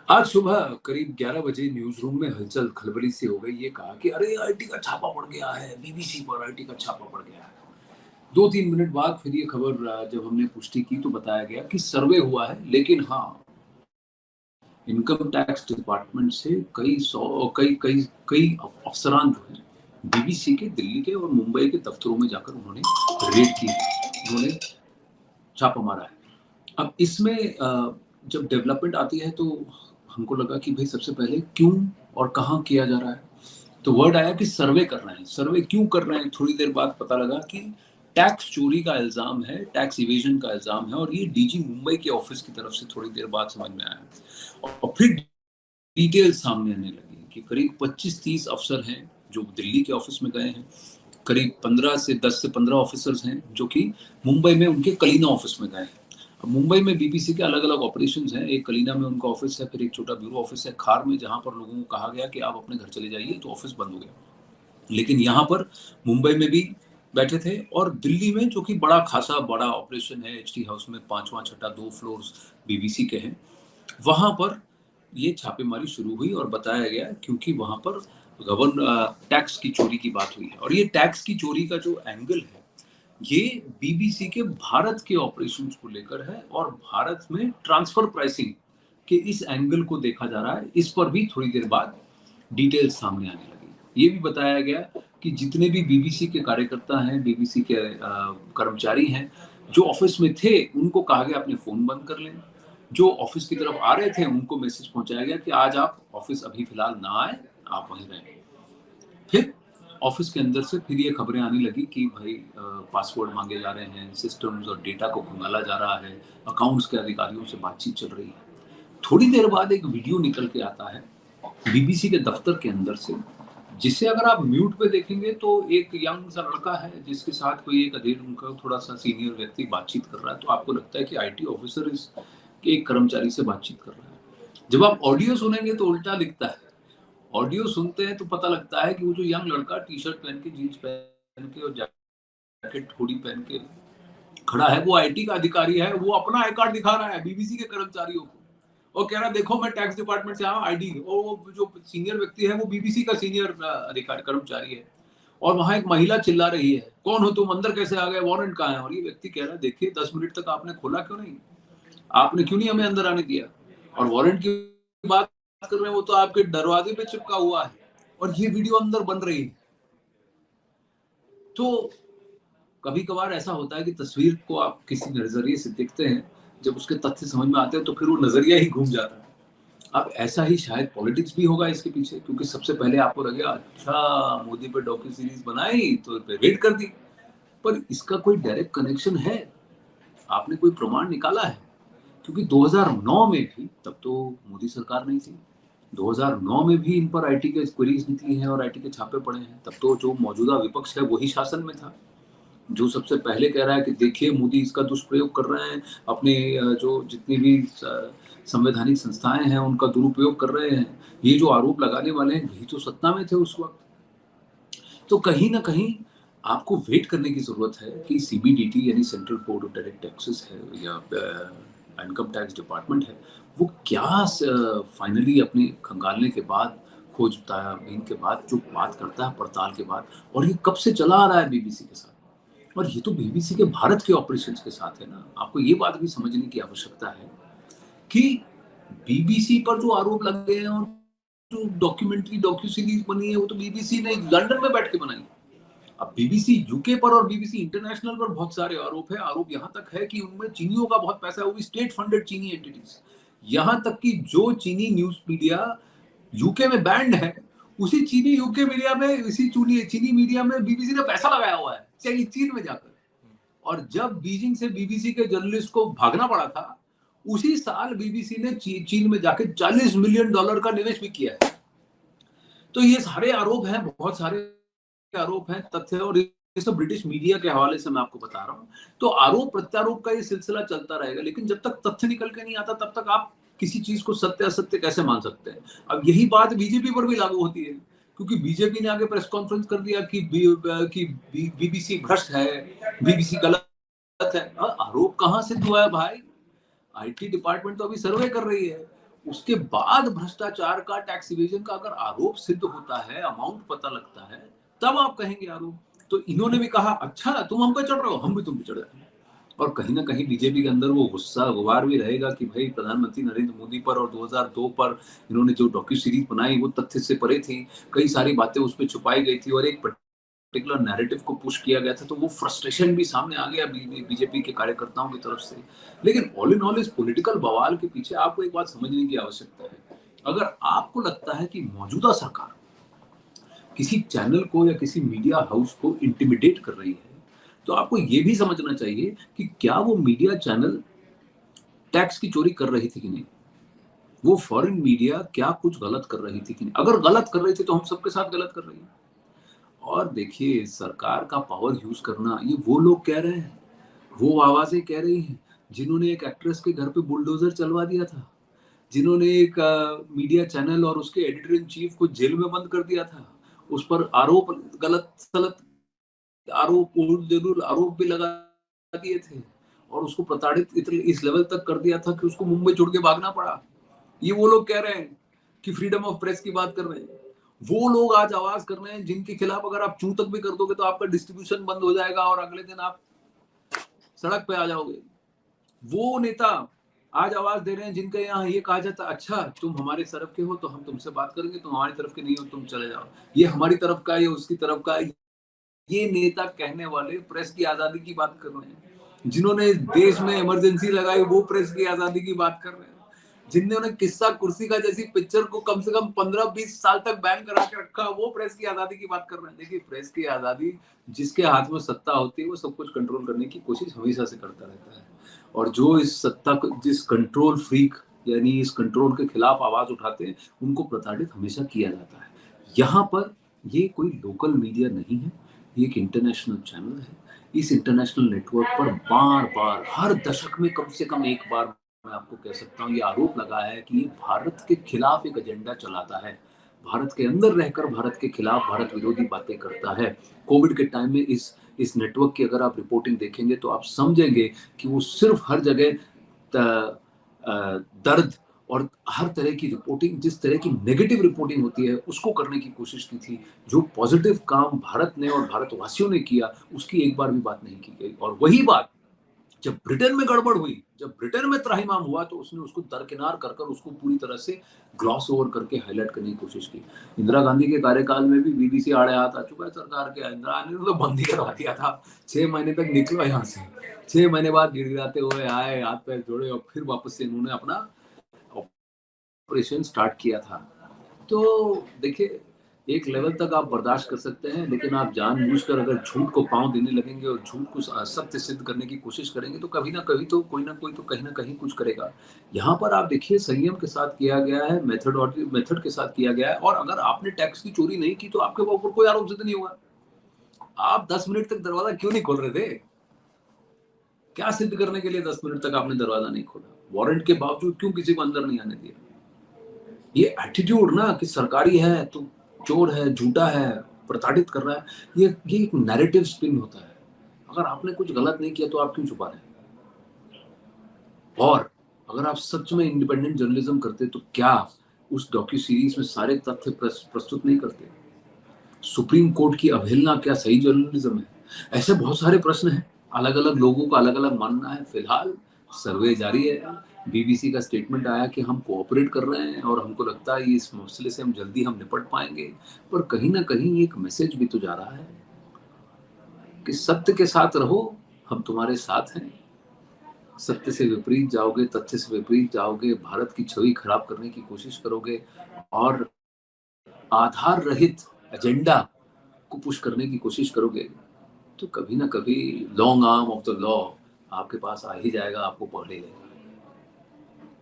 आज सुबह करीब 11 बजे न्यूज़ रूम में हलचल खलबली सी हो गई। ये कहा कि अरे आईटी का छापा पड़ गया है, बीबीसी पर आईटी का छापा पड़ गया है। 2-3 मिनट बाद फिर ये खबर जब हमने पुष्टि की तो बताया गया कि सर्वे हुआ है, लेकिन हाँ, इनकम टैक्स डिपार्टमेंट से कई सौ कई अफसरान जो हैं, बीबीसी के दिल्ली के और मुंबई के दफ्तरों में जाकर उन्होंने रेड की है, उन्होंने छापा मारा है। अब इसमें जब डेवलपमेंट आती है तो हमको लगा कि भाई सबसे पहले क्यों और कहाँ किया जा रहा है। तो वर्ड आया कि सर्वे कर रहे हैं। सर्वे क्यों कर रहे हैं? थोड़ी देर बाद पता लगा कि टैक्स चोरी का इल्जाम है, टैक्स इवेजन का इल्जाम है, और ये डीजी मुंबई के ऑफिस की तरफ से थोड़ी देर बाद समझ में आया। और फिर डिटेल सामने आने लगी कि करीब 25-30 अफसर हैं जो दिल्ली के ऑफिस में गए हैं, करीब 10 से 15 ऑफिसर्स हैं जो कि मुंबई में उनके कलीना ऑफिस में गए हैं। अब मुंबई में बीबीसी के अलग अलग ऑपरेशंस हैं। एक कलीना में उनका ऑफिस है, फिर एक छोटा ब्यूरो ऑफिस है खार में, जहां पर लोगों को कहा गया कि आप अपने घर चले जाइए, तो ऑफिस बंद हो गया। लेकिन यहाँ पर मुंबई में भी बैठे थे, और दिल्ली में जो कि बड़ा ऑपरेशन है, एचटी हाउस में पांचवा छठा 2 फ्लोर्स बीबीसी के हैं, वहां पर ये छापेमारी शुरू हुई और बताया गया क्योंकि वहां पर टैक्स की चोरी की बात हुई है। और ये टैक्स की चोरी का जो एंगल है, ये बीबीसी के भारत के ऑपरेशंस को लेकर है, और भारत में ट्रांसफर प्राइसिंग के इस एंगल को देखा जा रहा है। इस पर भी थोड़ी देर बाद डिटेल्स सामने आने लगी। ये भी बताया गया कि जितने भी बीबीसी के कार्यकर्ता हैं, बीबीसी के कर्मचारी हैं, जो ऑफिस में थे, उनको कहा गया अपने फोन बंद कर लें। जो ऑफिस की तरफ आ रहे थे उनको मैसेज पहुंचाया गया कि आज आप ऑफिस अभी फिलहाल ना आए, आप वहीं रहें। फिर ऑफिस के अंदर से फिर ये खबरें आने लगी कि भाई पासवर्ड मांगे जा रहे हैं, सिस्टम्स और डेटा को खंगाला जा रहा है, अकाउंट्स के अधिकारियों से बातचीत चल रही है। थोड़ी देर बाद एक वीडियो निकल के आता है बीबीसी के दफ्तर के अंदर से, जिसे अगर आप म्यूट पे देखेंगे तो एक यंग सा लड़का है जिसके साथ कोई एक अधेड़ उनका थोड़ा सा सीनियर व्यक्ति बातचीत कर रहा है। तो आपको लगता है कि आईटी ऑफिसर इस एक कर्मचारी से बातचीत कर रहा है। जब आप ऑडियो सुनेंगे तो उल्टा दिखता है। ऑडियो सुनते हैं तो पता लगता है कि वो जो यंग लड़का टी शर्ट पहन के, जीन्स पहन के और जैकेट हुडी पहन के खड़ा है, वो आईटी का अधिकारी है। वो अपना आई कार्ड दिखा रहा है बीबीसी के कर्मचारियों को और कह रहा है देखो मैं टैक्स डिपार्टमेंट से आया आईडी। और वो जो सीनियर व्यक्ति है वो बीबीसी का सीनियर अधिकारी कर्मचारी है। और वहां एक महिला चिल्ला रही है, कौन हो तुम, अंदर कैसे आ गए, वारंट कहाँ है? और ये व्यक्ति कह रहा है देखिए 10 मिनट तक आपने खोला क्यों नहीं, आपने क्यों नहीं हमें अंदर आने दिया? और वारंट की बात कर रहे हैं, वो तो आपके दरवाजे पे चिपका हुआ है और ये वीडियो अंदर बन रही है। तो कभी कभार ऐसा होता है कि तस्वीर को आप किसी नजरिए से देखते हैं, जब उसके तथ्य समझ में आते हैं तो फिर वो नजरिया ही घूम जाता है। अब ऐसा ही शायद पॉलिटिक्स भी होगा इसके पीछे, क्योंकि सबसे पहले आपको लगेगा अच्छा मोदी पे डॉक्यू सीरीज बनाई तो रेड कर दी, पर इसका कोई डायरेक्ट कनेक्शन है? आपने कोई प्रमाण निकाला है? क्योंकि 2009 में भी, तब तो मोदी सरकार नहीं थी, 2009 में भी इन पर आईटी के क्वेरीज निकली हैं और आईटी के छापे पड़े हैं। तब तो जो मौजूदा विपक्ष है वही शासन में था, जो सबसे पहले कह रहा है कि देखिए मोदी इसका दुष्प्रयोग कर रहे हैं, अपने जो जितनी भी संवैधानिक संस्थाएं हैं उनका दुरुपयोग कर रहे हैं। ये जो आरोप लगाने वाले हैं यही तो सत्ता में थे उस वक्त। तो कहीं ना कहीं आपको वेट करने की जरूरत है कि सीबीडीटी यानी central board of direct taxes है, या इनकम टैक्स डिपार्टमेंट है, वो क्या फाइनली अपने खंगालने के बाद, खोजबीन के बाद जो बात करता है, पड़ताल के बाद, और ये कब से चला आ रहा है बीबीसी के साथ, और ये तो बीबीसी के भारत के ऑपरेशंस के साथ है ना। आपको ये बात भी समझने की आवश्यकता है कि बीबीसी पर जो आरोप लगे हैं और जो डॉक्यू सीरीज बनी है वो तो बीबीसी ने लंदन में बैठ के बनाई। अब बीबीसी यूके पर और बीबीसी इंटरनेशनल पर बहुत सारे आरोप है। आरोप यहाँ तक है कि उनमें चीनियों का बहुत पैसा है, वो भी स्टेट फंडेड चीनी एंटिटीज। यहाँ तक कि जो चीनी न्यूज मीडिया यूके में बैंड है, उसी चीनी यूके मीडिया में, इसी चीनी मीडिया में बीबीसी ने पैसा लगाया हुआ है चीन में जाकर। और जब बीजिंग से बीबीसी के जर्नलिस्ट को भागना पड़ा था, उसी साल बीबीसी ने चीन में जाके $40 मिलियन का निवेश भी किया है। तो ये सारे आरोप हैं, बहुत सारे आरोप हैं, तथ्य, और ये सब ब्रिटिश मीडिया के हवाले से मैं आपको बता रहा हूँ। तो आरोप प्रत्यारोप का ये सिलसिला चलता रहेगा, लेकिन जब तक तथ्य निकल के नहीं आता तब तक आप किसी चीज को सत्य असत्य कैसे मान सकते हैं? अब यही बात बीजेपी पर भी लागू होती है, क्योंकि बीजेपी ने आगे प्रेस कॉन्फ्रेंस कर दिया कि बीबीसी भ्रष्ट है, बीबीसी गलत है। आरोप कहां से हुआ है भाई? आईटी डिपार्टमेंट तो अभी सर्वे कर रही है। उसके बाद भ्रष्टाचार का, टैक्स इवेजन का अगर आरोप सिद्ध होता है, अमाउंट पता लगता है, तब आप कहेंगे आरोप। तो इन्होंने भी कहा, अच्छा तुम हम पे चढ़ रहे हो, हम भी तुम पे चढ़ रहे हैं। और कहीं न कहीं बीजेपी के अंदर वो गुस्सा, गुबार भी रहेगा कि भाई प्रधानमंत्री नरेंद्र मोदी पर और 2002 पर इन्होंने जो डॉक्यू सीरीज़ बनाई, वो तथ्य से परे थी। कई सारी बातें उसमें छुपाई गई थी और एक पर्टिकुलर नैरेटिव को पुश किया गया था, तो वो फ्रस्ट्रेशन भी सामने आ गया बीजेपी के कार्यकर्ताओं की तरफ से। लेकिन ऑल इन ऑल इस पॉलिटिकल बवाल के पीछे आपको एक बात समझने की आवश्यकता है। अगर आपको लगता है कि मौजूदा सरकार किसी चैनल को या किसी मीडिया हाउस को इंटिमिडेट कर रही है, तो आपको ये भी समझना चाहिए कि क्या वो मीडिया चैनल टैक्स की चोरी कर रही थी कि नहीं? वो फॉरेन मीडिया क्या कुछ गलत कर रही थी कि नहीं? अगर गलत कर रही थी तो हम सबके साथ गलत कर रही है। और देखिए, सरकार का पावर यूज करना ये वो लोग कह रहे हैं, वो आवाजें कह रही हैं जिन्होंने एक एक्ट्रेस के घर पे बुलडोजर चलवा दिया था, जिन्होंने एक मीडिया चैनल और उसके एडिटर इन चीफ को जेल में बंद कर दिया था, उस पर आरोप, गलत सलत आरोप, जरूर आरोप भी लगा दिए थे और उसको प्रताड़ित इस लेवल तक कर दिया था कि उसको मुंबई छोड़ के भागना पड़ा। ये वो लोग कह रहे हैं कि फ्रीडम ऑफ प्रेस की बात कर रहे हैं। वो लोग आज आवाज कर रहे हैं जिनके खिलाफ अगर आप चूं तक भी कर दोगे तो आपका डिस्ट्रीब्यूशन बंद हो जाएगा और अगले दिन आप सड़क पे आ जाओगे। वो नेता आज आवाज दे रहे हैं जिनका यहाँ ये कहा जाता, अच्छा तुम हमारे तरफ के हो तो हम तुमसे बात करेंगे, तुम हमारी तरफ के नहीं हो तुम चले जाओ, ये हमारी तरफ का है, ये उसकी तरफ का है। ये नेता कहने वाले प्रेस की आजादी की बात कर रहे हैं। जिन्होंने इस देश में इमरजेंसी लगाई वो प्रेस की आजादी की बात कर रहे हैं। जिन्होंने किस्सा कुर्सी का जैसी पिक्चर को कम से कम 15-20 साल तक बैन करा के रखा, वो प्रेस की आजादी की बात कर रहे हैं। देखिए, प्रेस की आजादी, जिसके हाथ में सत्ता होती है वो सब कुछ कंट्रोल करने की कोशिश हमेशा से करता रहता है। और जो इस सत्ता को, जिस कंट्रोल फ्रीक यानी इस कंट्रोल के खिलाफ आवाज उठाते हैं, उनको प्रताड़ित हमेशा किया जाता है। यहाँ पर ये कोई लोकल मीडिया नहीं है, ये एक इंटरनेशनल चैनल है। इस इंटरनेशनल नेटवर्क पर बार-बार हर दशक में कम से कम एक बार, मैं आपको कह सकता हूँ, ये आरोप लगा है कि ये भारत के खिलाफ एक एजेंडा चलाता है। भारत के अंदर रहकर भारत के खिलाफ भारत विरोधी बातें करता है। कोविड के टाइम में इस नेटवर्क की अगर आप रिपोर्टिंग देखेंगे तो आप समझेंगे कि वो सिर्फ हर जगह दर्द और हर तरह की रिपोर्टिंग, जिस तरह की नेगेटिव रिपोर्टिंग होती है उसको करने की कोशिश की थी। जो पॉजिटिव काम भारत ने और भारतवासियों ने किया उसकी एक बार भी बात नहीं की गई। और वही बात जब ब्रिटेन में गड़बड़ हुई, जब ब्रिटेन में त्राहिमाम हुआ, तो उसने उसको दरकिनार कर कर उसको पूरी तरह से ग्लॉस ओवर करके हाईलाइट करने की कोशिश की। इंदिरा गांधी के कार्यकाल में भी बीबीसी आड़े हाथ आ चुका है सरकार के। इंदिरा गांधी ने तो बंद ही करवा दिया था, 6 महीने तक निकलो यहाँ से। 6 महीने बाद गिड़गिड़ाते हुए आए, हाथ पैर जोड़े और फिर वापस से इन्होंने अपना ऑपरेशन स्टार्ट किया था। तो देखिए, एक लेवल तक आप बर्दाश्त कर सकते हैं, लेकिन आप जानबूझकर अगर झूठ को पाँव देने लगेंगे और झूठ को सत्य सिद्ध करने की कोशिश करेंगे, तो कभी ना कभी तो कोई ना कोई तो कहीं ना कहीं कुछ करेगा। यहाँ पर आप देखिए, संयम के साथ किया गया है, मेथड के साथ किया गया है। और अगर आपने टैक्स की चोरी नहीं की तो आपके ऊपर कोई आरोप सिद्ध नहीं होगा। आप 10 मिनट तक दरवाजा क्यों नहीं खोल रहे थे? क्या सिद्ध करने के लिए 10 मिनट तक आपने दरवाजा नहीं खोला? वारंट के बावजूद क्यों किसी को अंदर नहीं आने दिया? ये एटीट्यूड ना कि सरकारी है तो चोर है, झूठा है, प्रताड़ित कर रहा है, ये एक नैरेटिव स्पिन होता है। अगर आपने कुछ गलत नहीं किया तो आप क्यों छुपा रहे हैं? और अगर आप सच में इंडिपेंडेंट जर्नलिज्म करते तो क्या उस डॉक्यू सीरीज में सारे तथ्य प्रस्तुत नहीं करते? सुप्रीम कोर्ट की अवहेलना क्या सही जर्नलिज्म है? ऐसे बहुत सारे प्रश्न हैं। अलग अलग लोगों का अलग अलग मानना है। फिलहाल सर्वे जारी है। बीबीसी का स्टेटमेंट आया कि हम कोऑपरेट कर रहे हैं और हमको लगता है इस मसले से हम जल्दी निपट पाएंगे। पर कहीं ना कहीं एक मैसेज भी तो जा रहा है कि सत्य के साथ रहो, हम तुम्हारे साथ हैं। सत्य से विपरीत जाओगे, तथ्य से विपरीत जाओगे, भारत की छवि खराब करने की कोशिश करोगे और आधार रहित एजेंडा को पुश करने की कोशिश करोगे, तो कभी ना कभी long arm of the law आपके पास आ ही जाएगा, आपको पकड़ ही लेगा।